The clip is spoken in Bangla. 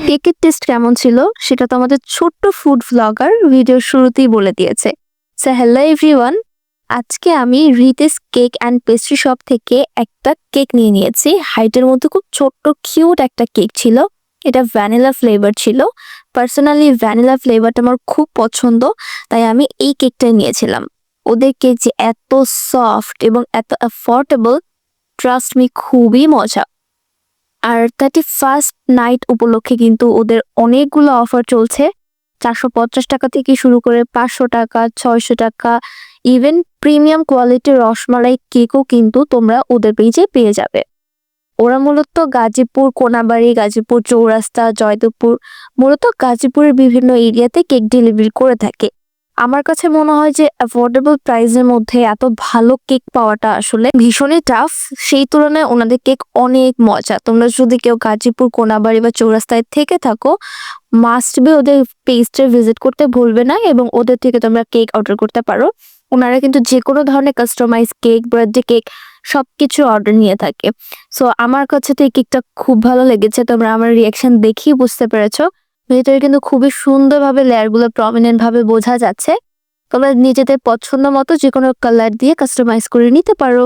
কেকের টেস্ট কেমন ছিল সেটা তো আমাদের ছোট্ট ফুড ভ্লগার ভিডিওর শুরুতেই বলে দিয়েছে। সো হ্যালো এভরিওয়ান, আজকে আমি রিতেস কেক অ্যান্ড পেস্ট্রি শপ থেকে একটা কেক নিয়ে নিয়েছি। হাইটের মধ্যে খুব ছোট্ট কিউট একটা কেক ছিল। এটা ভ্যানিলা ফ্লেভার ছিল। পার্সোনালি ভ্যানিলা ফ্লেভারটা আমার খুব পছন্দ, তাই আমি এই কেকটাই নিয়েছিলাম। ওদের কেক যে এত সফট এবং এত অ্যাফোর্ডেবল, ট্রাস্ট মি, খুবই মজা। আর 31st নাইট উপলক্ষে কিন্তু ওদের অনেকগুলো অফার চলছে। 450 টাকা থেকে শুরু করে 500 টাকা, 600 টাকা, ইভেন প্রিমিয়াম কোয়ালিটির রসমালাই কেকও কিন্তু তোমরা ওদের পেজে পেয়ে যাবে। ওরা মূলত গাজীপুর, কোনাবাড়ি, গাজীপুর চৌরাস্তা, জয়দেবপুর, মূলত গাজীপুরের বিভিন্ন এরিয়াতে কেক ডেলিভারি করে থাকে। আমার কাছে মনে হয় যে অ্যাফোর্ডেবল প্রাইসের মধ্যে এত ভালো কেক পাওয়াটা আসলে ভীষণই টাফ। সেই তুলনায় ওনাদের কেক অনেক মজা। তোমরা যদি কেউ গাজীপুর, কোনাবাড়ি বা চৌরাস্তায় থেকে থাকো, মাস্ট বি ওদের পেজটা ভিজিট করতে ভুলবে না এবং ওদের থেকে তোমরা কেক অর্ডার করতে পারো। ওনারা কিন্তু যে কোনো ধরনের কাস্টমাইজ কেক, বার্থডে কেক সবকিছু অর্ডার নিয়ে থাকে। সো আমার কাছে তো এই কেকটা খুব ভালো লেগেছে। তোমরা আমার রিয়াকশন দেখেই বুঝতে পেরেছো। ভেতরে কিন্তু খুবই সুন্দরভাবে লেয়ারগুলো প্রমিনেন্ট ভাবে বোঝা যাচ্ছে। তোমরা নিজেদের পছন্দ মতো যে কোনো কালার দিয়ে কাস্টমাইজ করে নিতে পারো।